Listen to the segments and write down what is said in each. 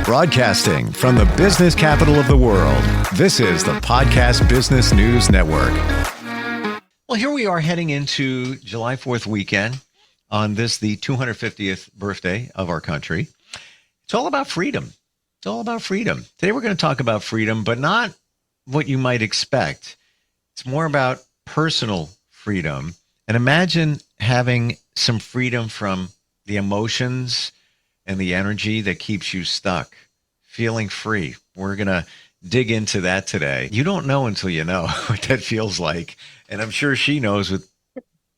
Broadcasting from the business capital of the world, this is the Podcast Business News Network. Well, here we are heading into July 4th weekend on this, the 250th birthday of our country. It's all about freedom. It's all about freedom. Today we're going to talk about freedom, but not what you might expect. It's more about personal freedom. And imagine having some freedom from the emotions and the energy that keeps you stuck, feeling free. We're going to dig into that today. You don't know until you know what that feels like. And I'm sure she knows with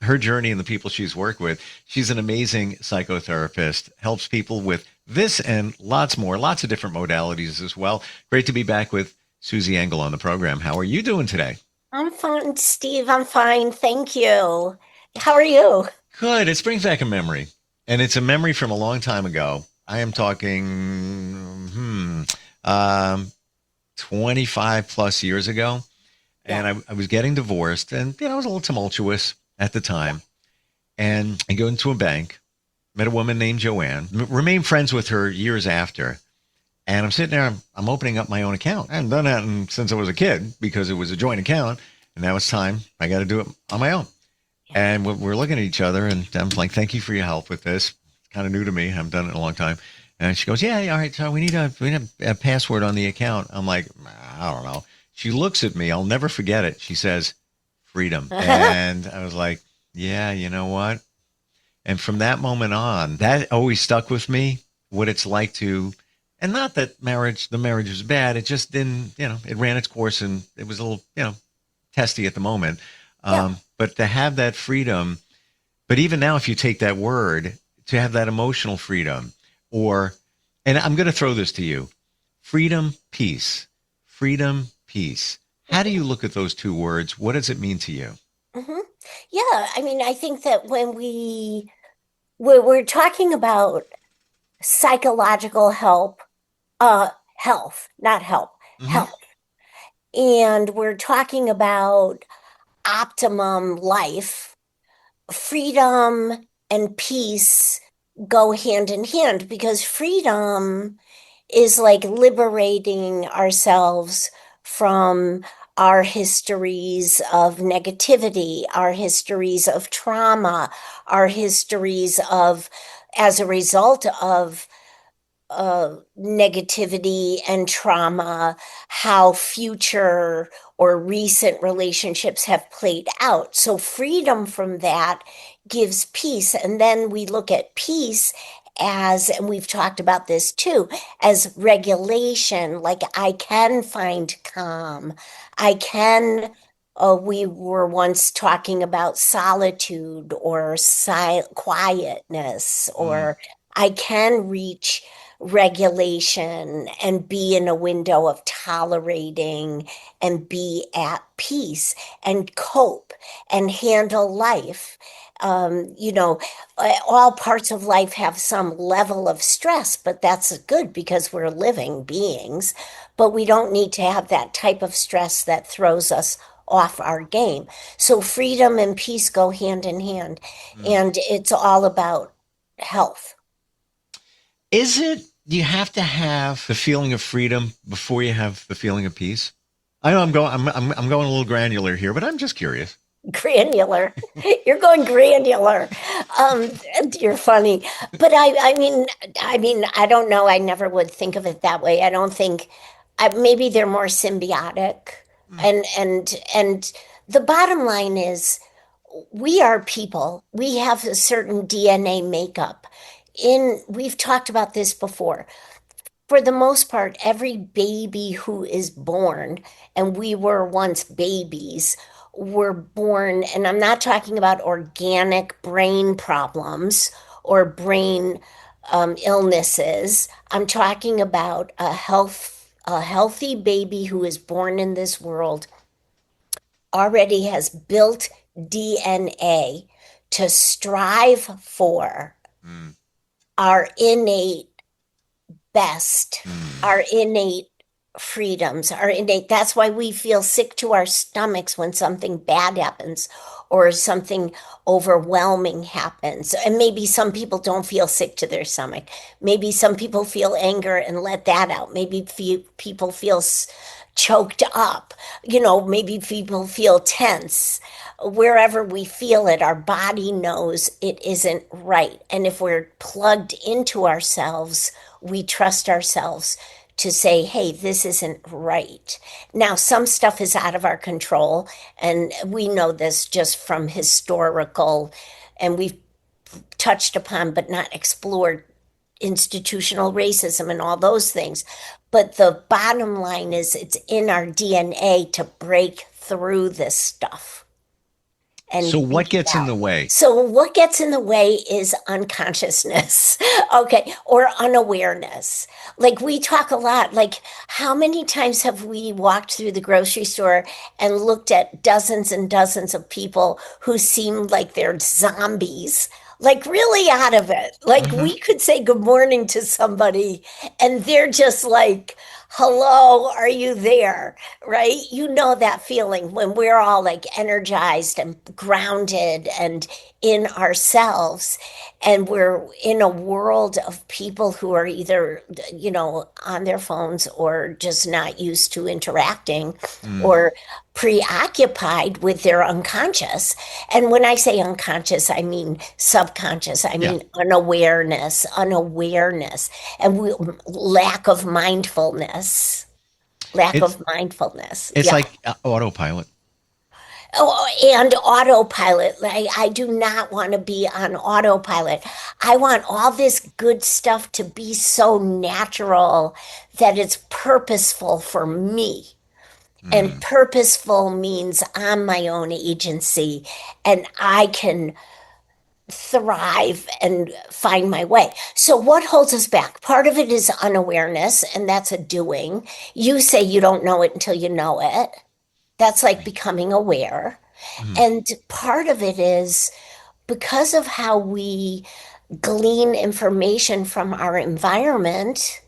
her journey and the people she's worked with. She's an amazing psychotherapist, helps people with this and lots more, lots of different modalities as well. Great to be back with Susie Engel on the program. How are you doing today? I'm fine, Steve. I'm fine. Thank you. How are you? Good. It brings back a memory. And it's a memory from a long time ago. I am talking 25 plus years ago. And I was getting divorced, and it was a little tumultuous at the time. And I go into a bank, met a woman named Joanne, remained friends with her years after. And I'm sitting there, I'm opening up my own account. I haven't done that since I was a kid because it was a joint account. And now it's time. I got to do it on my own. And we're looking at each other, and I'm like, thank you for your help with this. It's kind of new to me. I haven't done it in a long time. And she goes, yeah, all right. So we need a password on the account. I'm like, I don't know. She looks at me. I'll never forget it. She says, freedom. And I was like, yeah, you know what? And from that moment on, that always stuck with me, what it's like to, and not that the marriage was bad. It just didn't, it ran its course, and it was a little, testy at the moment. But to have that freedom, but even now, if you take that word, to have that emotional freedom, and I'm going to throw this to you, freedom, peace. How do you look at those two words? What does it mean to you? Mm-hmm. Yeah, I think that when we're talking about psychological health, not help, health, and we're talking about optimum life, freedom and peace go hand in hand, because freedom is like liberating ourselves from our histories of negativity, our histories of trauma, our histories of, as a result of negativity and trauma, how future or recent relationships have played out. So freedom from that gives peace. And then we look at peace as, and we've talked about this too, as regulation. Like I can find calm. We were once talking about solitude or quietness, or I can reach regulation and be in a window of tolerating and be at peace and cope and handle life. All parts of life have some level of stress, but that's good because we're living beings. But we don't need to have that type of stress that throws us off our game. So freedom and peace go hand in hand, and it's all about health. Is it, you have to have the feeling of freedom before you have the feeling of peace? I know I'm going a little granular here, but I'm just curious. Granular. You're going granular. You're funny. But I mean, I don't know. I never would think of it that way. I don't think, maybe they're more symbiotic. And the bottom line is, we are people. We have a certain DNA makeup. We've talked about this before. For the most part, every baby who is born, and we were once babies, were born, and I'm not talking about organic brain problems or brain illnesses. I'm talking about a healthy baby who is born in this world already has built DNA to strive for our innate best, our innate freedoms, that's why we feel sick to our stomachs when something bad happens, or something overwhelming happens. And maybe some people don't feel sick to their stomach. Maybe some people feel anger and let that out. Maybe people feel choked up. Maybe people feel tense. Wherever we feel it, our body knows it isn't right. And if we're plugged into ourselves, we trust ourselves to say, hey, this isn't right. Now, some stuff is out of our control, and we know this just from historical, and we've touched upon but not explored institutional racism and all those things. But the bottom line is it's in our DNA to break through this stuff. And so what gets in the way? So what gets in the way is unconsciousness, okay, or unawareness. Like we talk a lot, like how many times have we walked through the grocery store and looked at dozens and dozens of people who seemed like they're zombies, like really out of it. Like we could say good morning to somebody and they're just like, hello, are you there? Right? You know that feeling when we're all like energized and grounded and in ourselves. And we're in a world of people who are either, on their phones or just not used to interacting or preoccupied with their unconscious. And when I say unconscious, I mean subconscious. I mean unawareness, and lack of mindfulness. It's like autopilot. Oh, and autopilot. I do not want to be on autopilot. I want all this good stuff to be so natural that it's purposeful for me. And purposeful means I'm my own agency and I can thrive and find my way. So what holds us back? Part of it is unawareness, and that's a doing. You say you don't know it until you know it. That's like becoming aware. And part of it is because of how we glean information from our environment,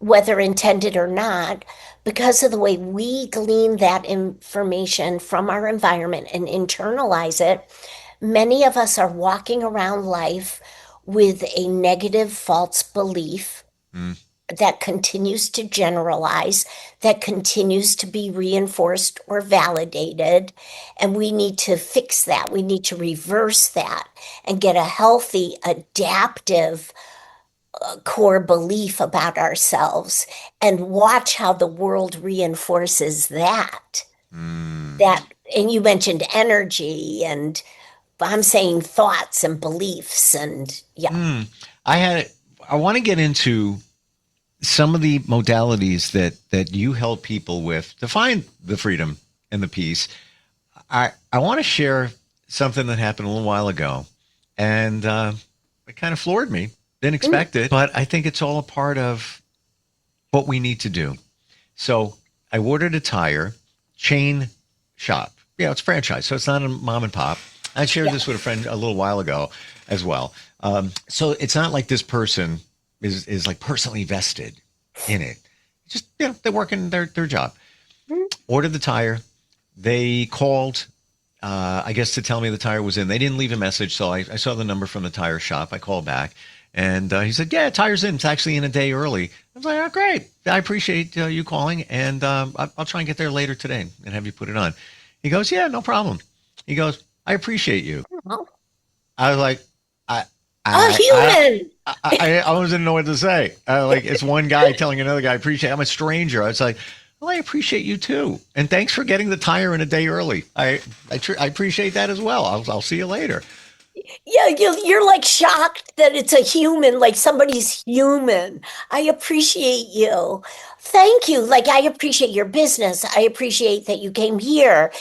whether intended or not, because of the way we glean that information from our environment and internalize it, many of us are walking around life with a negative false belief that continues to generalize, that continues to be reinforced or validated. And we need to fix that. We need to reverse that and get a healthy, adaptive core belief about ourselves and watch how the world reinforces that. And you mentioned energy, and I'm saying thoughts and beliefs, and I want to get into some of the modalities that you help people with to find the freedom and the peace. I want to share something that happened a little while ago, and it kind of floored me. Didn't expect it, but I think it's all a part of what we need to do. So I ordered a tire chain shop. Yeah, it's franchise, so it's not a mom and pop. I shared this with a friend a little while ago as well. So it's not like this person is like personally vested in it. Just, they're working their job. Ordered the tire. They called, I guess, to tell me the tire was in. They didn't leave a message, so I saw the number from the tire shop. I called back. And he said, yeah, tire's in. It's actually in a day early. I was like, oh, great. I appreciate you calling, and I'll try and get there later today and have you put it on. He goes, yeah, no problem. He goes, I appreciate you. I was like, human. I wasn't know what to say. It's one guy telling another guy, I appreciate. I'm a stranger. I was like, well, I appreciate you too, and thanks for getting the tire in a day early. I appreciate that as well. I'll see you later. Yeah, you're like shocked that it's a human, like somebody's human. I appreciate you. Thank you. Like, I appreciate your business. I appreciate that you came here,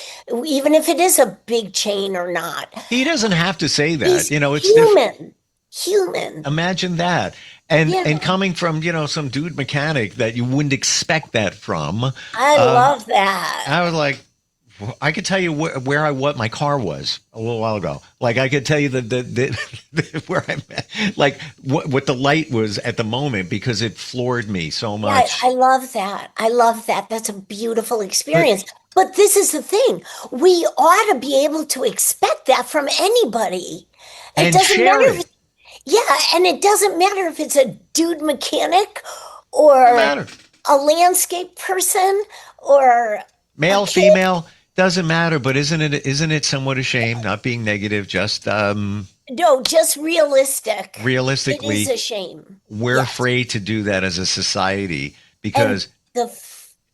even if it is a big chain or not. He doesn't have to say that. He's It's human. Human. Imagine that. And coming from, some dude mechanic that you wouldn't expect that from. I love that. I was like, I could tell you what my car was a little while ago. Like, I could tell you where I'm at, like what the light was at the moment, because it floored me so much. I love that. I love that. That's a beautiful experience. But this is the thing. We ought to be able to expect that from anybody. It And doesn't share matter if it. yeah, and it doesn't matter if it's a dude mechanic Doesn't or matter. a landscape person or a Male, kid. female, doesn't matter. But isn't it somewhat a shame? Not being negative, just No, just realistic. It is realistically, a shame. we're Yes. afraid to do that as a society And because the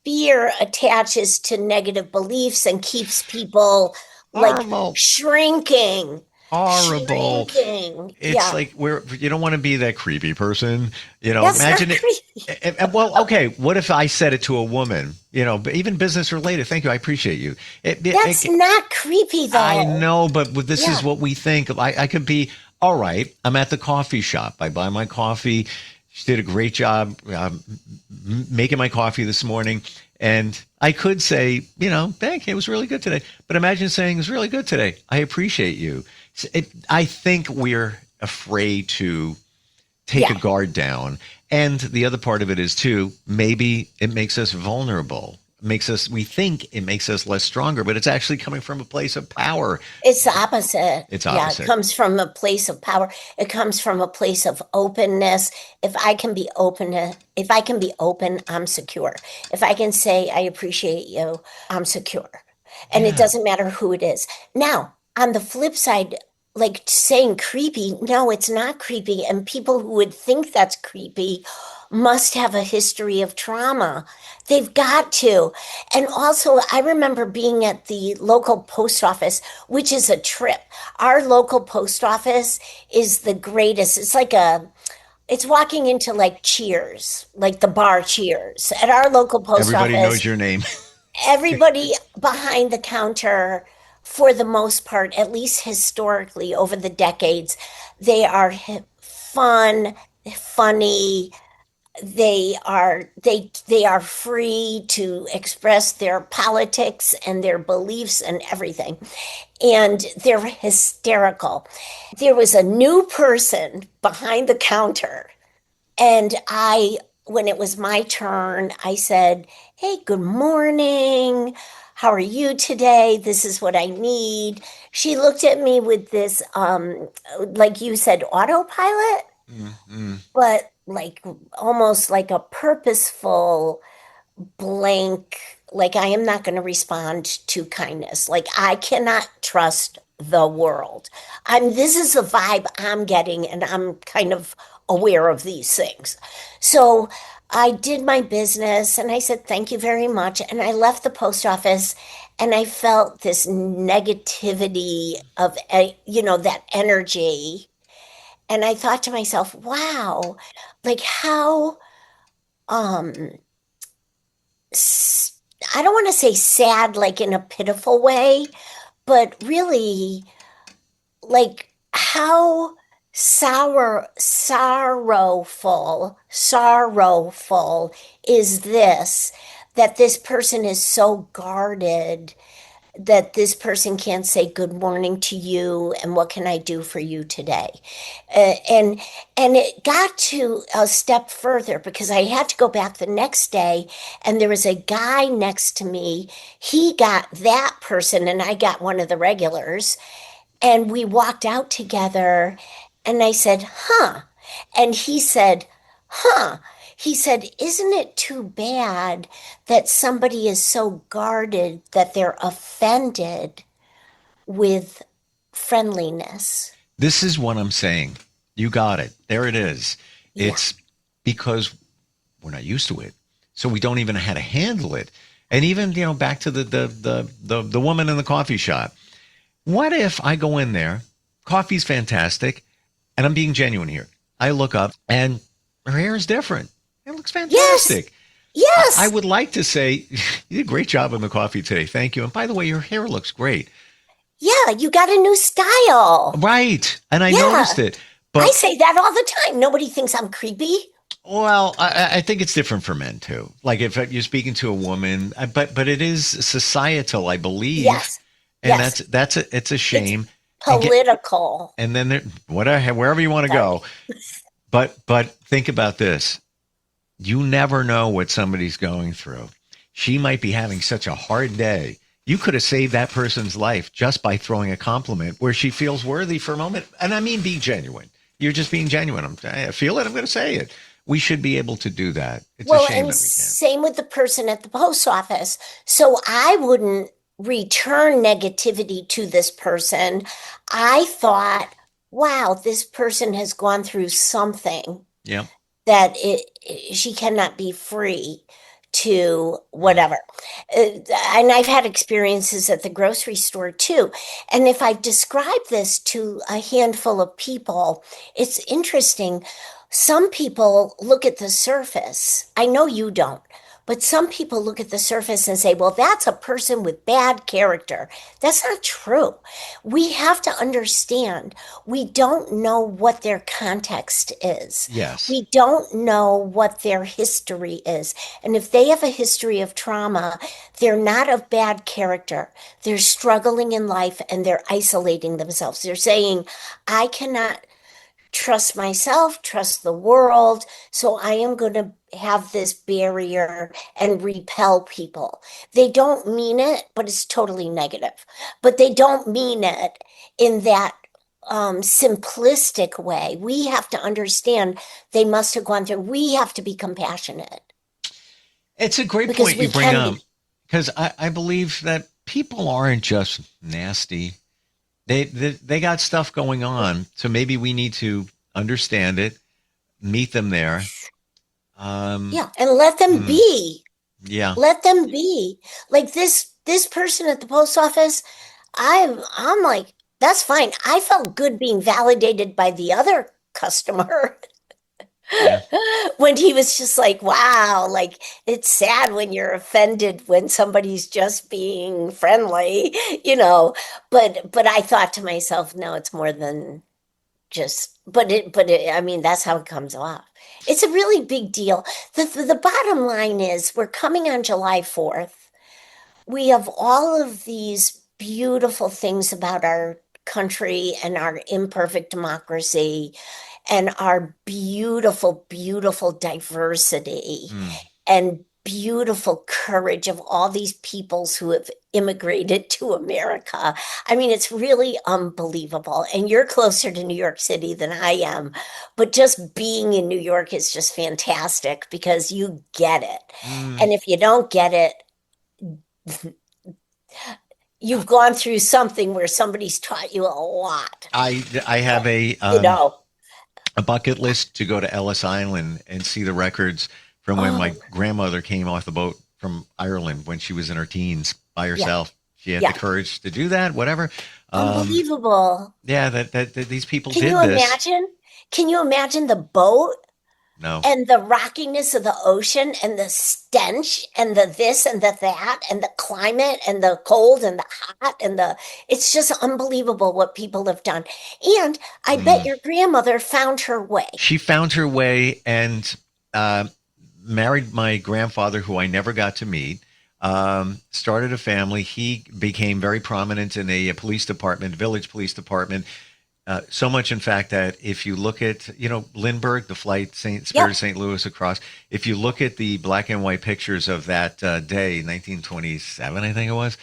fear attaches to negative beliefs and keeps people like horrible, shrinking, horrible. shrinking. It's Yeah, like you don't want to be that creepy person. that's not Imagine it. creepy. Well, okay. What if I said it to a woman? But even business related. Thank you. I appreciate you. That's not creepy I though. know, but this is Yeah. what we think. I could be all right. I'm at the coffee shop. I buy my coffee. She did a great job making my coffee this morning. And I could say, thank you. It was really good today. But imagine saying it was really good today. I appreciate you. I think we're afraid to take a Yeah. guard down. And the other part of it is too, maybe it makes us vulnerable. We think it makes us less stronger, but it's actually coming from a place of power. It's the opposite. It's Yeah, it opposite. comes from a place of power. It comes from a place of openness. If I can be open, I'm secure. If I can say I appreciate you, I'm secure. And it Yeah. doesn't matter who it is. Now, on the flip side, like saying creepy, no, it's not creepy. And people who would think that's creepy must have a history of trauma. They've got to. And also, I remember being at the local post office, which is a trip. Our local post office is the greatest. It's walking into like Cheers, like the bar Cheers. At our local post Everybody office, knows your name. everybody behind the counter, for the most part, at least historically over the decades, they are fun, funny, they are free to express their politics and their beliefs and everything, and they're hysterical. There was a new person behind the counter, and when it was my turn, I said, hey, good morning, how are you today? This is what I need. She looked at me with this like you said, autopilot, Mm-mm. but like almost like a purposeful blank, like I am not going to respond to kindness. Like I cannot trust the world. This is the vibe I'm getting, and I'm kind of aware of these things. So I did my business and I said, thank you very much. And I left the post office and I felt this negativity of, that energy. And I thought to myself, wow, like how, um, I don't want to say sad, like in a pitiful way, but really like how sorrowful is this, that this person is so guarded, that this person can't say good morning to you and what can I do for you today. And it got to a step further because I had to go back the next day, and there was a guy next to me. He got that person and I got one of the regulars, and we walked out together, and I said, huh. And he said, huh. He said, isn't it too bad that somebody is so guarded that they're offended with friendliness? This is what I'm saying. You got it. There it is. Yeah. It's because we're not used to it, so we don't even know how to handle it. And even back to the woman in the coffee shop. What if I go in there, coffee's fantastic, and I'm being genuine here. I look up and her hair is different. It looks fantastic. Yes. I would like to say, you did a great job on the coffee today. Thank you. And by the way, your hair looks great. Yeah, you got a new style. Right. And I Yeah. noticed it. But I say that all the time. Nobody thinks I'm creepy. well, I think it's different for men too. Like if you're speaking to a woman, but it is societal, I believe. Yes. And Yes. it's a shame. Political. And then wherever you want to go. But think about this. You never know what somebody's going through. she might be having such a hard day. You could have saved that person's life just by throwing a compliment where she feels worthy for a moment. And I mean, be genuine. You're just being genuine. I feel it. I'm going to say it. We should be able to do that. It's a Well, shame and that we can't. same with the person at the post office. So I wouldn't return negativity to this person. I thought, wow, this person has gone through something Yeah. that she cannot be free to whatever. And I've had experiences at the grocery store too. And if I describe this to a handful of people, it's interesting. Some people look at the surface. I know you don't, but some people look at the surface and say, well, that's a person with bad character. That's not true. We have to understand we don't know what their context is. Yes. We don't know what their history is. And if they have a history of trauma, they're not of bad character. They're struggling in life and they're isolating themselves. They're saying, I cannot trust myself, trust the world. So I am going to have this barrier and repel people. They don't mean it, but it's totally negative. But they don't mean it in that simplistic way. We have to understand they must have gone through, we have to be compassionate. It's a great Because point we you bring can up, be. because I believe that people aren't just nasty. They got stuff going on. So maybe we need to understand it, meet them there. Yeah, and let them be. Yeah. Let them be. Like this person at the post office, I'm like, that's fine. I felt good being validated by the other customer. Yeah. When he was just like, wow, like it's sad when you're offended when somebody's just being friendly, you know. But I thought to myself, no, it's more than just, I mean, that's how it comes off. It's a really big deal. The bottom line is we're coming on July 4th. We have all of these beautiful things about our country and our imperfect democracy and our beautiful, beautiful diversity and beautiful courage of all these peoples who have immigrated to America. I mean, it's really unbelievable. And you're closer to New York City than I am, but just being in New York is just fantastic because you get it. And if you don't get it, you've gone through something where somebody's taught you a lot. I have You know. a bucket list to go to Ellis Island and see the records from when my grandmother came off the boat from Ireland when she was in her teens by herself. She had the courage to do that, whatever. Unbelievable. Yeah, that these people Can did you this. imagine? Can you imagine the boat No. and the rockiness of the ocean and the stench and the this and the that and the climate and the cold and the hot and it's just unbelievable what people have done. And I bet your grandmother found her way. She found her way and married my grandfather, who I never got to meet. Started a family. He became very prominent in a police department, village police department. So much, in fact, that if you look at, Lindbergh, the flight Spirit of St. Louis across, if you look at the black and white pictures of that day, 1927, I think it was,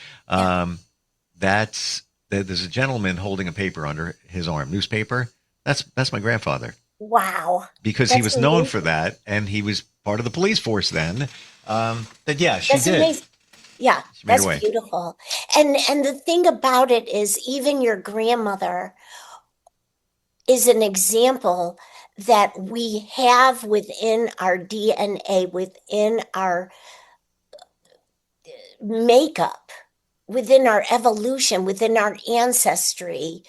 there's a gentleman holding a paper under his arm, newspaper. That's my grandfather. Wow. Because he was known for that, and he was part of the police force then. But yeah, she did. Amazing. Yeah, made her that's way. beautiful. And the thing about it is even your grandmother is an example that we have within our DNA, within our makeup, within our evolution, within our ancestry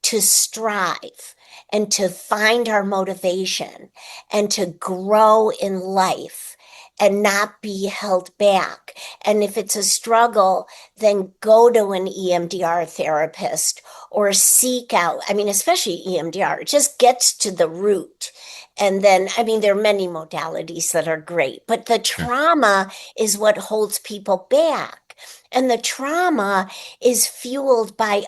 to strive and to find our motivation and to grow in life and not be held back. And if it's a struggle, then go to an EMDR therapist or seek out, especially EMDR, it just gets to the root. And then, there are many modalities that are great, but the trauma is what holds people back. And the trauma is fueled by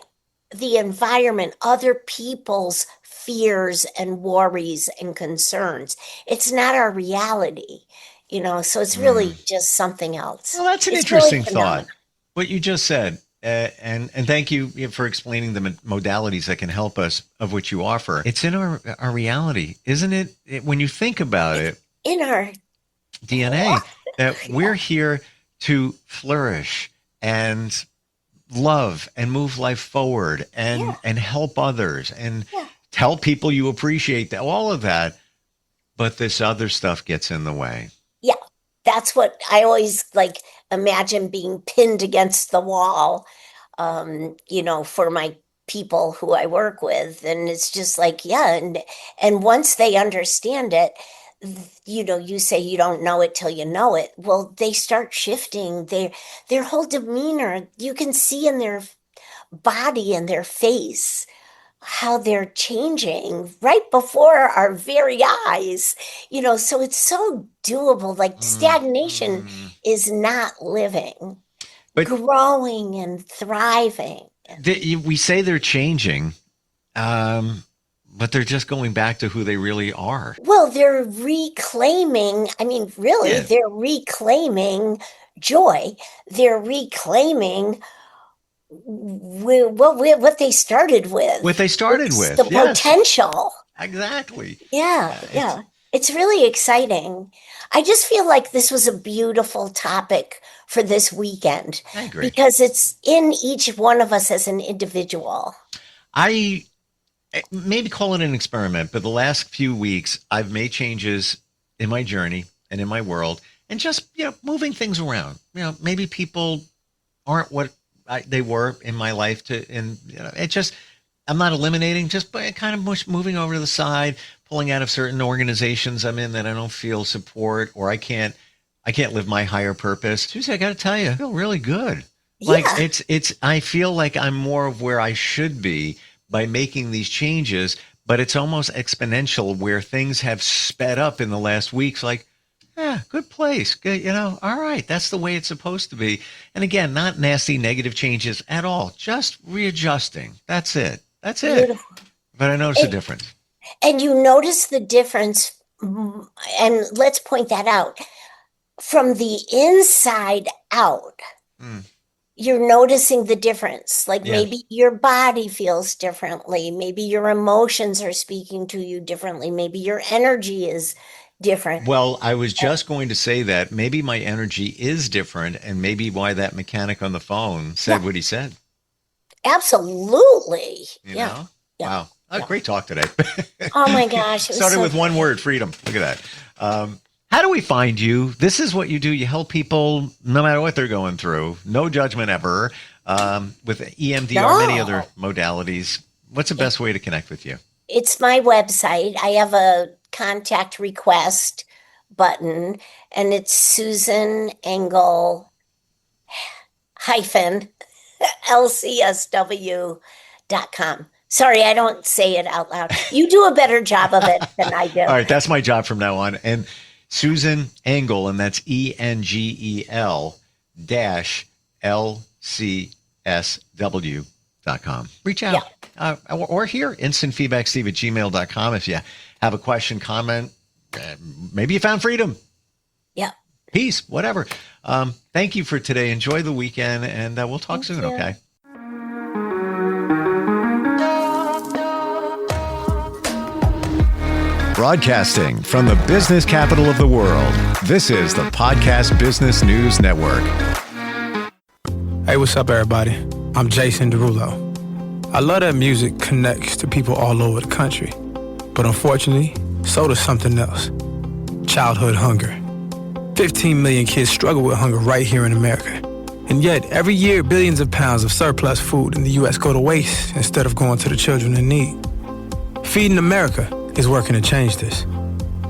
the environment, other people's fears and worries and concerns. It's not our reality. so it's really just something else. Well, that's an It's interesting really thought. phenomenal. What you just said, and thank you for explaining the modalities that can help us, of which you offer. It's in our reality, isn't it? When you think about it, In our DNA, that we're here to flourish and love and move life forward and help others and tell people you appreciate that, all of that. But this other stuff gets in the way. Yeah, that's what I always imagine being pinned against the wall, for my people who I work with. And it's just and once they understand it, you say you don't know it till you know it. Well, they start shifting their whole demeanor. You can see in their body and their face how they're changing right before our very eyes, so it's so doable. Stagnation is not living, but growing and thriving. We say they're changing, but they're just going back to who they really are. Well, they're reclaiming, they're reclaiming joy. They're reclaiming what they started with. The potential. Exactly. Yeah. It's really exciting. I just feel like this was a beautiful topic for this weekend. I agree. Because it's in each one of us as an individual. I maybe call it an experiment, but the last few weeks I've made changes in my journey and in my world, and just moving things around. Maybe people aren't what they were in my life, I'm not eliminating, just by kind of moving over to the side, pulling out of certain organizations I'm in that I don't feel support, or I can't live my higher purpose. Susie, I got to tell you, I feel really good. Yeah. I feel like I'm more of where I should be by making these changes, but it's almost exponential where things have sped up in the last weeks. Good place. Good, all right. That's the way it's supposed to be. And again, not nasty, negative changes at all. Just readjusting. That's it. Beautiful. But I notice a difference. And you notice the difference, and let's point that out. From the inside out, you're noticing the difference. Maybe your body feels differently. Maybe your emotions are speaking to you differently. Maybe your energy is different. Well, I was just going to say that maybe my energy is different, and maybe why that mechanic on the phone said what he said. Absolutely. Yeah. Wow. Great talk today. Oh my gosh. It Started with one word, freedom. Look at that. How do we find you? This is what you do. You help people no matter what they're going through. No judgment ever. With EMDR, many other modalities. What's the best way to connect with you? It's my website. I have a contact request button, and it's Susan Engel -LCSW.com. Sorry, I don't say it out loud. You do a better job of it than I do. All right, that's my job from now on. And Susan Engel, and that's ENGEL-LCSW.com. Reach out. Or here, instantfeedbacksteve@gmail.com if you have a question, comment. Maybe you found freedom. Yeah. Peace, whatever. Thank you for today. Enjoy the weekend, and we'll talk soon, okay? Broadcasting from the business capital of the world, this is the Podcast Business News Network. Hey, what's up, everybody? I'm Jason Derulo. I love that music connects to people all over the country. But unfortunately, so does something else. Childhood hunger. 15 million kids struggle with hunger right here in America. And yet, every year, billions of pounds of surplus food in the U.S. go to waste instead of going to the children in need. Feeding America is working to change this.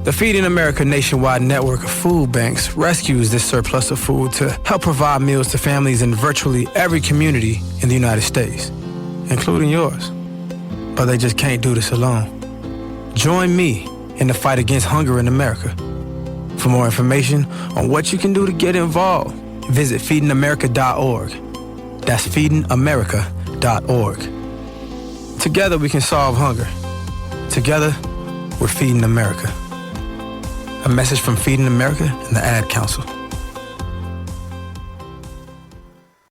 The Feeding America nationwide network of food banks rescues this surplus of food to help provide meals to families in virtually every community in the United States, including yours. But they just can't do this alone. Join me in the fight against hunger in America. For more information on what you can do to get involved, visit feedingamerica.org. That's feedingamerica.org. Together we can solve hunger. Together, we're feeding America. A message from Feeding America and the Ad Council.